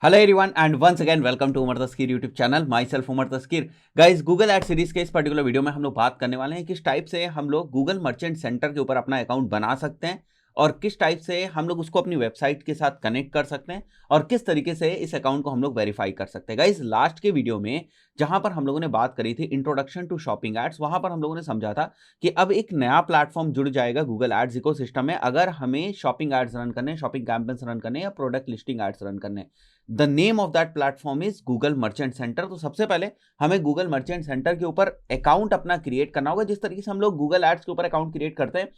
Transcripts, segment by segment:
Hello everyone and once again welcome to Umar Taskeer YouTube channel. Myself Umar Taskeer. Guys, Google ad series के इस particular video में हम लोग बात करने वाले हैं किस टाइप से हम लोग गूगल मर्चेंट सेंटर के ऊपर अपना अकाउंट बना सकते हैं और किस टाइप से हम लोग उसको अपनी वेबसाइट के साथ कनेक्ट कर सकते हैं और किस तरीके से इस अकाउंट को हम लोग वेरीफाई कर सकते हैं। गाइस, लास्ट के वीडियो में जहां पर हम लोगों ने बात करी थी इंट्रोडक्शन टू शॉपिंग एड्स, वहां पर हम लोगों ने समझा था कि अब एक नया प्लेटफॉर्म जुड़ जाएगा गूगल एड्स इकोसिस्टम में अगर हमें शॉपिंग एड्स रन करने, शॉपिंग कैंपेन्स रन करने या प्रोडक्ट लिस्टिंग एड्स रन करने। The name of that platform is Google Merchant centre. तो सबसे पहले हमें गूगल मर्चेंट सेंटर के ऊपर अकाउंट अपना क्रिएट करना होगा। जिस तरीके से हम लोग गूगल एड्स के ऊपर अकाउंट क्रिएट करते हैं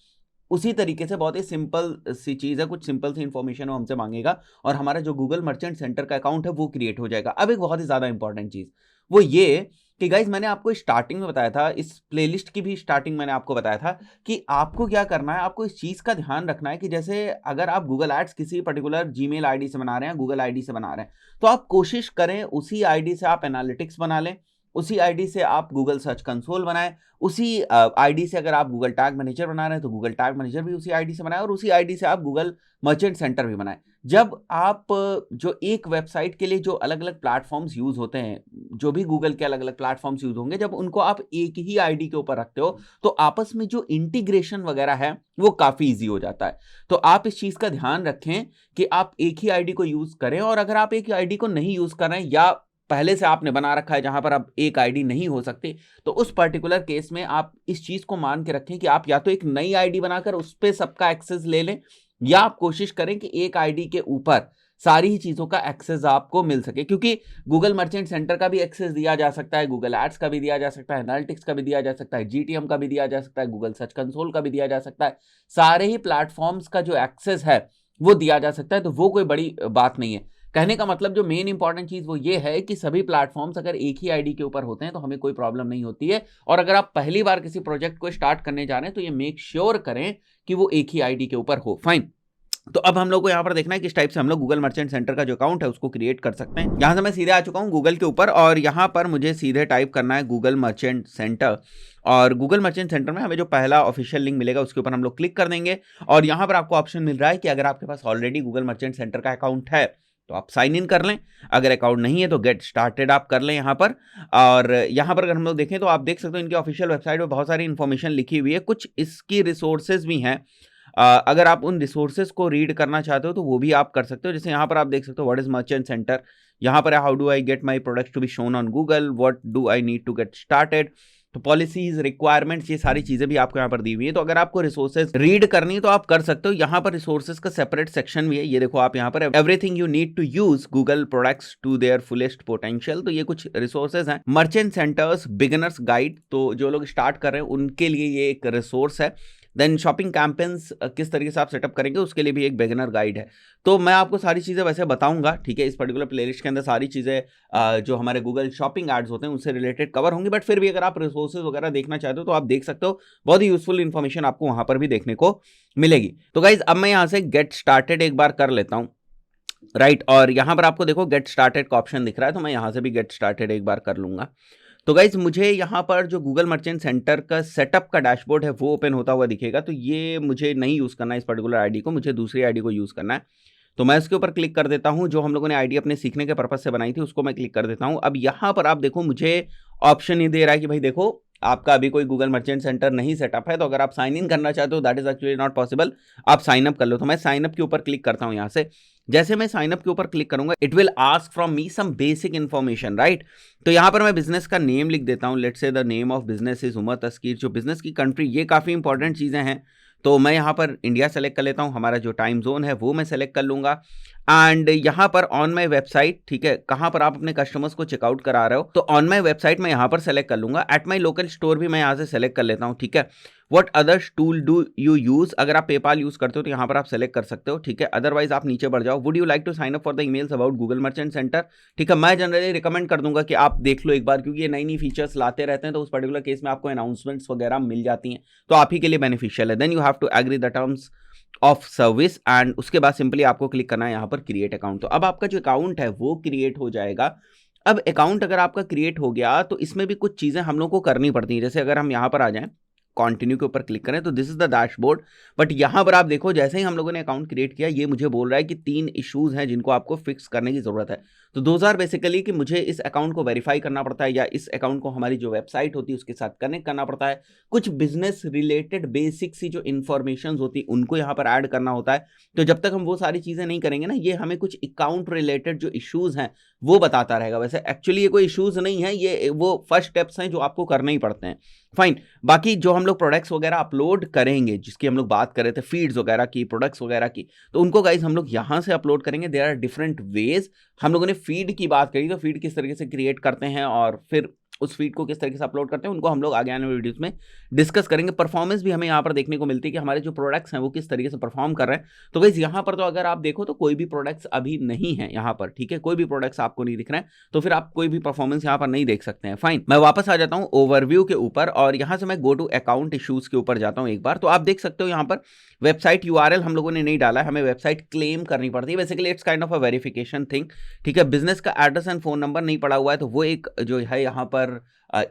उसी तरीके से बहुत ही सिंपल सी चीज है, कुछ सिंपल सी इंफॉर्मेशन वो हमसे मांगेगा और हमारा जो गूगल मर्चेंट सेंटर का अकाउंट है वो क्रिएट हो जाएगा। अब एक बहुत ही ज्यादा इंपॉर्टेंट चीज वो ये कि गाइज, मैंने आपको स्टार्टिंग में बताया था, इस प्लेलिस्ट की भी स्टार्टिंग मैंने आपको बताया था कि आपको क्या करना है। आपको इस चीज का ध्यान रखना है कि जैसे अगर आप गूगल एड्स किसी पर्टिकुलर जीमेल आईडी से बना रहे हैं, गूगल आईडी से बना रहे हैं, तो आप कोशिश करें उसी आईडी से आप एनालिटिक्स बना लें, उसी आईडी से आप गूगल सर्च कंसोल बनाएं, उसी आईडी से अगर आप गूगल टैग मैनेजर बना रहे हैं तो गूगल टैग मैनेजर भी उसी आईडी से बनाएं और उसी आईडी से आप गूगल मर्चेंट सेंटर भी बनाएं। जब आप जो एक वेबसाइट के लिए जो अलग अलग प्लेटफॉर्म्स यूज होते हैं, जो भी गूगल के अलग अलग प्लेटफॉर्म्स यूज होंगे, जब उनको आप एक ही आईडी के ऊपर रखते हो तो आपस में जो इंटीग्रेशन वगैरह है वो काफी इजी हो जाता है। तो आप इस चीज का ध्यान रखें कि आप एक ही आईडी को यूज करें और अगर आप एक आईडी को नहीं यूज कर रहे हैं या पहले से आपने बना रखा है जहां पर अब एक आईडी नहीं हो सकती, तो उस पर्टिकुलर केस में आप इस चीज को मान के रखें कि आप या तो एक नई आईडी बनाकर उस पर सबका एक्सेस ले लें या आप कोशिश करें कि एक आईडी के ऊपर सारी ही चीजों का एक्सेस आपको मिल सके, क्योंकि गूगल मर्चेंट सेंटर का भी एक्सेस दिया जा सकता है, गूगल एड्स का भी दिया जा सकता है, एनालिटिक्स का भी दिया जा सकता है, जीटीएम का भी दिया जा सकता है, गूगल सर्च कंसोल का भी दिया जा सकता है। सारे ही प्लेटफॉर्म्स का जो एक्सेस है वो दिया जा सकता है। तो वो कोई बड़ी बात नहीं है। कहने का मतलब जो मेन इंपॉर्टेंट चीज वो ये है कि सभी प्लेटफॉर्म्स अगर एक ही आईडी के ऊपर होते हैं तो हमें कोई प्रॉब्लम नहीं होती है। और अगर आप पहली बार किसी प्रोजेक्ट को स्टार्ट करने जा रहे हैं तो ये मेक श्योर करें कि वो एक ही आईडी के ऊपर हो। फाइन। तो अब हम लोग को यहाँ पर देखना है किस टाइप से हम लोग गूगल मर्चेंट सेंटर का जो अकाउंट है उसको क्रिएट कर सकते हैं। यहाँ से मैं सीधे आ चुका हूँ गूगल के ऊपर और यहाँ पर मुझे सीधे टाइप करना है गूगल मर्चेंट सेंटर। और गूगल मर्चेंट सेंटर में हमें जो पहला ऑफिशियल लिंक मिलेगा उसके ऊपर हम लोग क्लिक कर देंगे और यहाँ पर आपको ऑप्शन मिल रहा है कि अगर आपके पास ऑलरेडी गूगल मर्चेंट सेंटर का अकाउंट है तो आप साइन इन कर लें, अगर अकाउंट नहीं है तो गेट स्टार्टेड आप कर लें यहाँ पर। और यहाँ पर अगर हम लोग देखें तो आप देख सकते हो इनकी ऑफिशियल वेबसाइट में बहुत सारी इंफॉर्मेशन लिखी हुई है, कुछ इसकी रिसोर्सेज भी हैं। अगर आप उन रिसोर्सेज को रीड करना चाहते हो तो वो भी आप कर सकते हो। जैसे यहाँ पर आप देख सकते हो व्हाट इज मर्चेंट सेंटर, यहाँ पर how do I get my products to be shown on Google, what do I need to get started, तो पॉलिसीज, रिक्वायरमेंट्स, ये सारी चीजें भी आपको यहाँ पर दी हुई है। तो अगर आपको रिसोर्सेज रीड करनी है तो आप कर सकते हो। यहाँ पर रिसोर्सेज का सेपरेट सेक्शन भी है, ये देखो आप यहाँ पर everything you need to use Google products to their fullest potential. तो ये कुछ रिसोर्सेज हैं। मर्चेंट सेंटर्स बिगिनर्स गाइड, तो जो लोग स्टार्ट कर रहे हैं उनके लिए ये एक रिसोर्स है। देन शॉपिंग कैंपेन्स किस तरीके से आप सेटअप करेंगे उसके लिए भी एक बिगिनर गाइड है। तो मैं आपको सारी चीज़ें वैसे बताऊंगा, ठीक है। इस पर्टिकुलर प्लेलिस्ट के अंदर सारी चीज़ें जो हमारे गूगल शॉपिंग एड्स होते हैं उनसे रिलेटेड कवर होंगी, बट फिर भी अगर आप रिसोर्सेज वगैरह देखना चाहते हो तो आप देख सकते हो, बहुत ही यूजफुल इन्फॉर्मेशन आपको वहां पर भी देखने को मिलेगी। तो गाइज, अब मैं यहाँ से गेट स्टार्टेड एक बार कर लेता हूँ, राइट। और यहाँ पर आपको देखो गेट स्टार्टेड का ऑप्शन दिख रहा है, तो मैं यहाँ से भी गेट स्टार्टेड एक बार कर लूंगा। तो गाइज, मुझे यहाँ पर जो गूगल मर्चेंट सेंटर का सेटअप का डैशबोर्ड है वो ओपन होता हुआ दिखेगा। तो ये मुझे नहीं यूज़ करना है, इस पर्टिकुलर आईडी को मुझे दूसरी आईडी को यूज़ करना है। तो मैं इसके ऊपर क्लिक कर देता हूँ। जो हम लोगों ने आईडी अपने सीखने के पर्पज से बनाई थी उसको मैं क्लिक कर देता हूँ। अब यहाँ पर आप देखो मुझे ऑप्शन ही दे रहा है कि भाई देखो आपका अभी कोई गूगल मर्चेंट सेंटर नहीं सेटअप है, तो अगर आप साइन इन करना चाहते हो that is actually not possible, आप साइन अप कर लो। तो मैं साइन अप के ऊपर क्लिक करता हूँ यहाँ से। जैसे मैं साइन अप के ऊपर क्लिक करूंगा it will ask from me some basic information, right. तो यहाँ पर मैं बिजनेस का नेम लिख देता हूँ। Let's say the name of business is Umar Taskeer. जो बिजनेस की कंट्री, ये काफ़ी इंपॉर्टेंट चीज़ें हैं, तो मैं यहाँ पर इंडिया सेलेक्ट कर लेता हूँ। हमारा जो टाइम जोन है वो मैं सेलेक्ट कर लूँगा। एंड यहाँ पर ऑन माई वेबसाइट, ठीक है, कहाँ पर आप अपने कस्टमर्स को चेकआउट करा रहे हो, तो ऑन माई वेबसाइट मैं यहाँ पर सेलेक्ट कर लूँगा। एट माई लोकल स्टोर भी मैं यहाँ से सेलेक्ट कर लेता हूँ, ठीक है। What other tool do you use, अगर आप पेपाल यूज़ करते हो तो यहाँ पर आप सेलेक्ट कर सकते हो, ठीक है। अदरवाइज आप नीचे बढ़ जाओ। Would you like to sign up for the emails about Google Merchant Center, ठीक है। मैं जनरली रिकमेंड कर दूंगा कि आप देख लो एक बार, क्योंकि ये नई नई फीचर्स लाते रहते हैं, तो उस पर्टिकुलर केस में आपको अनाउंसमेंट्स वगैरह मिल जाती हैं, तो आप ही के लिए बेनिफिशियल है। Then you have to agree the terms of service and उसके बाद सिंपली आपको क्लिक करना है यहाँ पर क्रिएट अकाउंट। तो अब आपका जो अकाउंट है वो क्रिएट हो जाएगा। अब अकाउंट अगर आपका क्रिएट हो गया तो इसमें भी कुछ चीज़ें हम लोग को करनी पड़ती हैं। जैसे अगर हम यहाँ पर आ जाएं कंटिन्यू के ऊपर क्लिक करें तो this is the dashboard. But यहाँ पर आप देखो जैसे ही हम लोगों ने अकाउंट क्रिएट किया ये मुझे बोल रहा है कि 3 इश्यूज हैं जिनको आपको फिक्स करने की जरूरत है। तो दोज आर बेसिकली कि मुझे इस अकाउंट को वेरीफाई करना पड़ता है या इस अकाउंट को हमारी जो वेबसाइट होती है उसके साथ कनेक्ट करना पड़ता है, कुछ बिजनेस रिलेटेड बेसिक सी जो इन्फॉर्मेशन होती है उनको यहाँ पर ऐड करना होता है। तो जब तक हम वो सारी चीजें नहीं करेंगे ना, ये हमें कुछ अकाउंट रिलेटेड जो इश्यूज हैं वो बताता रहेगा। वैसे एक्चुअली ये कोई इश्यूज नहीं है, ये वो फर्स्ट स्टेप्स हैं जो आपको करने ही पड़ते हैं। फाइन, बाकी जो हम लोग प्रोडक्ट्स वगैरह अपलोड करेंगे, जिसकी हम लोग बात कर रहे थे फीड्स वगैरह की, प्रोडक्ट्स वगैरह की, तो उनको गाइज हम लोग यहां से अपलोड करेंगे। There are different ways. हम लोगों ने फीड की बात करी तो फीड किस तरीके से क्रिएट करते हैं और फिर उस फीड को किस तरीके से अपलोड करते हैं उनको हम लोग आगे आने वाले वीडियोस में डिस्कस करेंगे। परफॉर्मेंस भी हमें यहाँ पर देखने को मिलती है कि हमारे जो प्रोडक्ट्स हैं वो किस तरीके से परफॉर्म कर रहे हैं। तो गाइस यहाँ पर तो अगर आप देखो तो कोई भी प्रोडक्ट्स अभी नहीं है यहाँ पर, ठीक है, कोई भी प्रोडक्ट्स आपको नहीं दिख रहे हैं, तो फिर आप कोई भी परफॉर्मेंस यहाँ पर नहीं देख सकते हैं। फाइन, मैं वापस आ जाता हूँ ओवरव्यू के ऊपर और यहाँ से मैं गो टू अकाउंट इश्यूज के ऊपर जाता हूँ एक बार। तो आप देख सकते हो यहाँ पर वेबसाइट यूआरएल हम लोगों ने नहीं डाला है, हमें वेबसाइट क्लेम करनी पड़ती है। Basically it's kind of a verification thing, ठीक है। बिजनेस का एड्रेस एंड फोन नंबर नहीं पड़ा हुआ है तो वो एक जो है यहाँ पर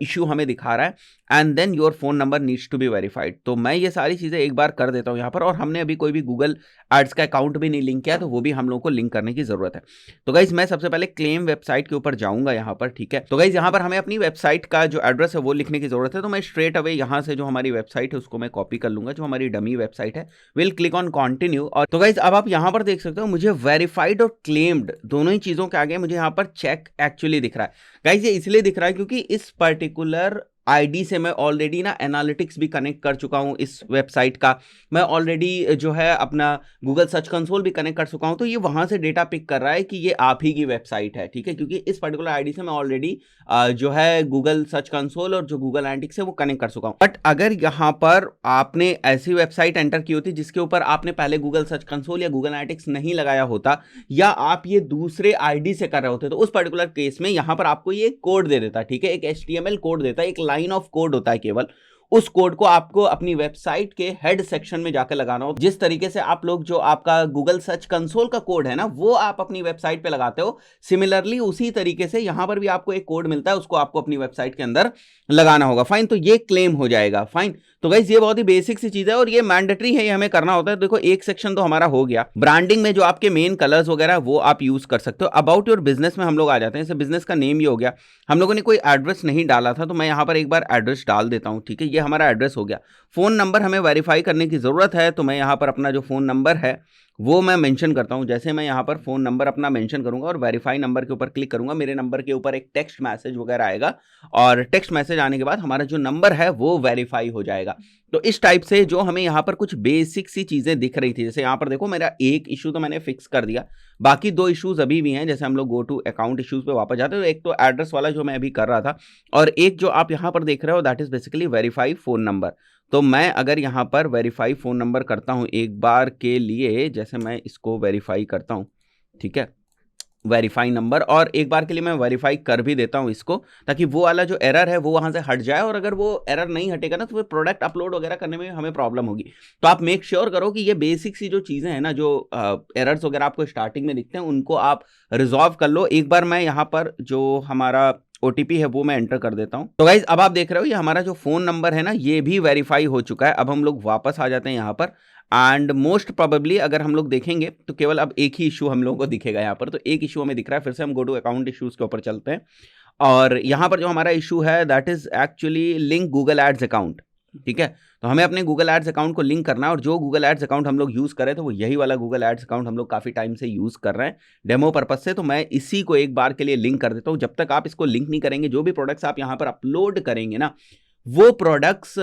इश्यू हमें दिखा रहा है। And then your phone number needs to be verified. तो मैं ये सारी चीजें एक बार कर देता हूं यहाँ पर, और हमने अभी कोई भी गूगल एड्स का अकाउंट भी नहीं लिंक किया तो वो भी हम लोगों को लिंक करने की जरूरत है। तो गाइज मैं सबसे पहले क्लेम वेबसाइट के ऊपर जाऊंगा यहाँ पर, ठीक है। तो गाइज यहाँ पर हमें अपनी वेबसाइट का जो एड्रेस है वो लिखने की जरूरत है। तो मैं स्ट्रेट अवे यहाँ से जो हमारी वेबसाइट है उसको मैं कॉपी कर लूंगा, जो हमारी डमी वेबसाइट है। Will click on continue. और तो गाइज अब आप यहाँ पर देख सकते हो मुझे वेरीफाइड और क्लेम्ड दोनों ही चीजों के आगे मुझे यहाँ पर चेक एक्चुअली दिख रहा है। गाइज ये इसलिए दिख रहा है क्योंकि इस पर्टिकुलर आईडी से मैं ऑलरेडी ना एनालिटिक्स भी कनेक्ट कर चुका हूं इस वेबसाइट का। मैं ऑलरेडी जो है अपना गूगल सर्च कंसोल भी कनेक्ट कर चुका हूं, तो ये वहां से डेटा पिक कर रहा है कि ये आप ही की वेबसाइट है, ठीक है, क्योंकि इस पर्टिकुलर आईडी से मैं ऑलरेडी जो है गूगल सर्च कंसोल और जो गूगल एनालिटिक्स है वो कनेक्ट कर चुका हूं। बट अगर यहाँ पर आपने ऐसी वेबसाइट एंटर की होती जिसके ऊपर आपने पहले गूगल सर्च कंसोल या गूगल एनालिटिक्स नहीं लगाया होता, या आप ये दूसरे आईडी से कर रहे होते, तो उस पर्टिकुलर केस में यहाँ पर आपको ये कोड दे देता, ठीक है, एक HTML कोड देता है, एक लाइन ऑफ कोड होता है केवल। उस कोड को आपको अपनी वेबसाइट के हेड सेक्शन में जाकर लगाना हो। जिस तरीके से आप लोग जो आपका गूगल सर्च कंसोल का कोड है ना वो आप अपनी वेबसाइट पे लगाते हो, सिमिलरली उसी तरीके से यहां पर भी आपको एक कोड मिलता है, उसको आपको अपनी वेबसाइट के अंदर लगाना होगा। फाइन, तो ये क्लेम हो जाएगा। फाइन, तो गाइस ये बहुत ही बेसिक सी चीज है और ये मैंडेटरी है, ये हमें करना होता है। देखो एक सेक्शन तो हमारा हो गया। ब्रांडिंग में जो आपके मेन कलर्स वगैरह वो आप यूज कर सकते हो। अबाउट योर बिजनेस में हम लोग आ जाते हैं। जैसे बिजनेस का नेम ये हो गया, हम लोगों ने कोई एड्रेस नहीं डाला था तो मैं यहाँ पर एक बार एड्रेस डाल देता हूँ, ठीक है, ये हमारा एड्रेस हो गया। फोन नंबर हमें वेरीफाई करने की जरूरत है तो मैं यहाँ पर अपना जो फोन नंबर है वो मैं मेंशन करता हूं। जैसे मैं यहाँ पर फोन नंबर अपना मेंशन करूंगा और वेरीफाई नंबर के ऊपर क्लिक करूंगा, मेरे नंबर के ऊपर एक टेक्स्ट मैसेज वगैरह आएगा और टेक्स्ट मैसेज आने के बाद हमारा जो नंबर है वो वेरीफाई हो जाएगा। तो इस टाइप से जो हमें यहाँ पर कुछ बेसिक सी चीजें दिख रही थी, जैसे यहाँ पर देखो मेरा एक इशू तो मैंने फिक्स कर दिया, बाकी 2 इश्यूज अभी भी हैं। जैसे हम लोग गो टू अकाउंट इश्यूज पे वापस जाते हैं, तो एक तो एड्रेस वाला जो मैं अभी कर रहा था, और एक जो आप यहाँ पर देख रहे हो that is basically verify phone number. तो मैं अगर यहाँ पर वेरीफाई फोन नंबर करता हूँ एक बार के लिए, जैसे मैं इसको वेरीफाई करता हूँ, ठीक है, वेरीफाई नंबर, और एक बार के लिए मैं वेरीफाई कर भी देता हूं इसको, ताकि वो वाला जो एरर है वो वहां से हट जाए। और अगर वो एरर नहीं हटेगा ना तो फिर प्रोडक्ट अपलोड वगैरह करने में हमें प्रॉब्लम होगी। तो आप मेक श्योर करो कि ये बेसिक सी जो चीजें हैं ना, जो एरर्स वगैरह आपको स्टार्टिंग में दिखते हैं उनको आप रिजॉल्व कर लो। एक बार मैं यहाँ पर जो हमारा OTP है वो मैं एंटर कर देता हूं। तो गाइज अब आप देख रहे हो ये हमारा जो फोन नंबर है ना ये भी वेरीफाई हो चुका है। अब हम लोग वापस आ जाते हैं यहाँ पर, एंड मोस्ट प्रोबेबली अगर हम लोग देखेंगे तो केवल अब एक ही इशू हम लोगों को दिखेगा यहाँ पर। तो एक इशू हमें दिख रहा है। फिर से हम गो टू अकाउंट इश्यूज के ऊपर चलते हैं, और यहाँ पर जो हमारा इशू है that is actually link Google Ads account, ठीक है। तो हमें अपने गूगल एड्स अकाउंट को लिंक करना है, और जो गूगल एड्स अकाउंट हम लोग यूज कर रहे थे वो यही वाला गूगल एड्स अकाउंट हम लोग काफी टाइम से यूज कर रहे हैं डेमो पर्पस से। तो मैं इसी को एक बार के लिए लिंक कर देता हूँ। जब तक आप इसको लिंक नहीं करेंगे, जो भी प्रोडक्ट्स आप यहाँ पर अपलोड करेंगे ना, वो प्रोडक्ट्स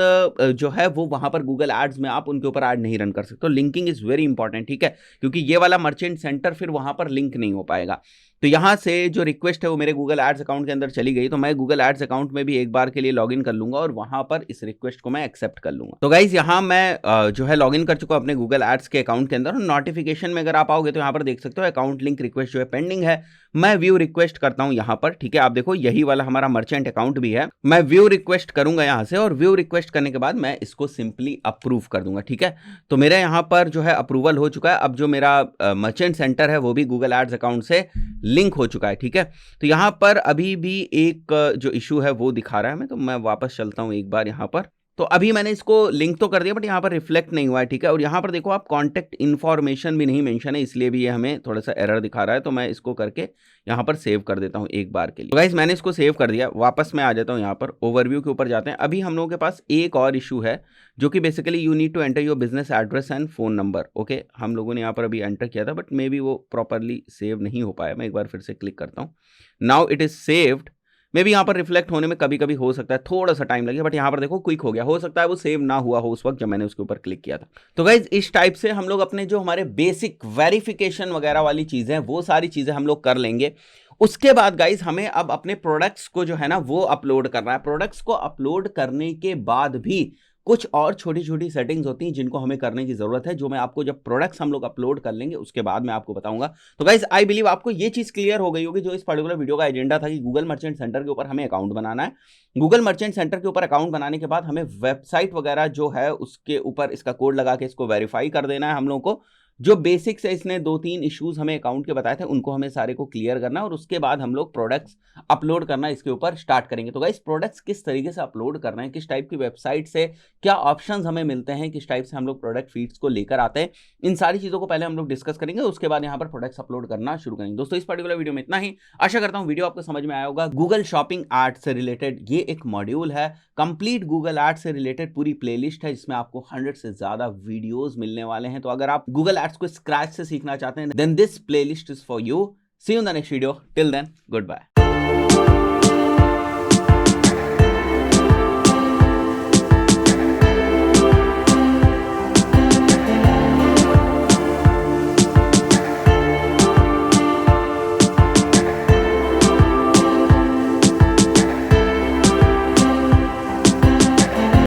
जो है वो वहां पर गूगल एड्स में आप उनके ऊपर ऐड नहीं रन कर सकते। तो लिंकिंग इज वेरी इंपॉर्टेंट, ठीक है, क्योंकि ये वाला मर्चेंट सेंटर फिर वहां पर लिंक नहीं हो पाएगा। तो यहां से जो रिक्वेस्ट है वो मेरे गूगल एड्स अकाउंट के अंदर चली गई, तो मैं गूगल एड्स अकाउंट में भी एक बार के लिए लॉगिन कर लूंगा और वहां पर इस रिक्वेस्ट को मैं एक्सेप्ट कर लूंगा। तो गाइज यहाँ मैं जो है लॉगिन कर चुका हूं अपने गूगल एड्स के अकाउंट के अंदर। नोटिफिकेशन में अगर आप आओगे तो यहाँ पर देख सकते हो अकाउंट लिंक रिक्वेस्ट जो है पेंडिंग है। मैं व्यू रिक्वेस्ट करता हूं यहाँ पर, ठीक है, आप देखो यही वाला हमारा मर्चेंट अकाउंट भी है। मैं व्यू रिक्वेस्ट करूंगा यहाँ से, और व्यू रिक्वेस्ट करने के बाद मैं इसको सिंपली अप्रूव कर दूंगा, ठीक है। तो मेरा यहाँ पर जो है अप्रूवल हो चुका है। अब जो मेरा मर्चेंट सेंटर है वो भी गूगल एड्स अकाउंट से लिंक हो चुका है, ठीक है। तो यहाँ पर अभी भी एक जो इशू है वो दिखा रहा है हमें, तो मैं वापस चलता हूँ एक बार यहाँ पर, तो अभी मैंने इसको लिंक तो कर दिया बट यहाँ पर रिफ्लेक्ट नहीं हुआ है, ठीक है। और यहाँ पर देखो आप कॉन्टैक्ट इन्फॉर्मेशन भी नहीं मेंशन है, इसलिए भी ये हमें थोड़ा सा एरर दिखा रहा है। तो मैं इसको करके यहाँ पर सेव कर देता हूँ एक बार के लिए। तो गाइस मैंने इसको सेव कर दिया, वापस मैं आ जाता हूँ यहाँ पर ओवरव्यू के ऊपर जाते हैं। अभी हम लोगों के पास एक और इशू है जो कि basically you need to enter your business address and phone number. Okay, हम लोगों ने यहाँ पर अभी एंटर किया था बट मे बी वो प्रॉपरली सेव नहीं हो पाया। मैं एक बार फिर से क्लिक करता हूँ, now it is saved. May be यहाँ पर रिफ्लेक्ट होने में कभी कभी हो सकता है थोड़ा सा टाइम लगे, बट यहाँ पर देखो क्विक हो गया। हो सकता है वो सेव ना हुआ हो उस वक्त जब मैंने उसके ऊपर क्लिक किया था। तो गाइज इस टाइप से हम लोग अपने जो हमारे बेसिक वेरिफिकेशन वगैरह वाली चीजें हैं वो सारी चीजें हम लोग कर लेंगे। उसके बाद गाइज हमें अब अपने प्रोडक्ट्स को जो है ना वो अपलोड करना है। प्रोडक्ट्स को अपलोड करने के बाद भी कुछ और छोटी छोटी सेटिंग्स होती हैं जिनको हमें करने की जरूरत है, जो मैं आपको जब प्रोडक्ट्स हम लोग अपलोड कर लेंगे उसके बाद मैं आपको बताऊंगा। तो गाइज आई बिलीव आपको ये चीज क्लियर हो गई होगी जो इस पर्टिकुलर वीडियो का एजेंडा था कि गूगल मर्चेंट सेंटर के ऊपर हमें अकाउंट बनाना है। गूगल मर्चेंट सेंटर के ऊपर अकाउंट बनाने के बाद हमें वेबसाइट वगैरह जो है उसके ऊपर इसका कोड लगा के इसको वेरीफाई कर देना है हम लोग को। जो बेसिक्स है इसने 2-3 इश्यूज हमें अकाउंट के बताए थे उनको हमें सारे को क्लियर करना है और उसके बाद हम लोग प्रोडक्ट्स अपलोड करना इसके ऊपर स्टार्ट करेंगे। तो गाइस प्रोडक्ट्स किस तरीके से अपलोड कर रहे हैं, किस टाइप की वेबसाइट से क्या ऑप्शंस हमें मिलते हैं, किस टाइप से हम लोग प्रोडक्ट फीड्स को लेकर आते हैं, इन सारी चीजों को पहले हम लोग डिस्कस करेंगे, उसके बाद यहाँ पर प्रोडक्ट्स अपलोड करना शुरू करेंगे। दोस्तों इस पर्टिकुलर वीडियो में इतना ही, आशा करता हूँ वीडियो आपको समझ में आया होगा। गूगल शॉपिंग एड से रिलेटेड ये एक मॉड्यूल है, कंप्लीट गूगल एड से रिलेटेड पूरी प्लेलिस्ट है जिसमें आपको 100 से ज्यादा वीडियोस मिलने वाले हैं। तो अगर आप गूगल एड्स को स्क्रैच से सीखना चाहते हैं then this playlist is for you. See you in the next video, till then good bye.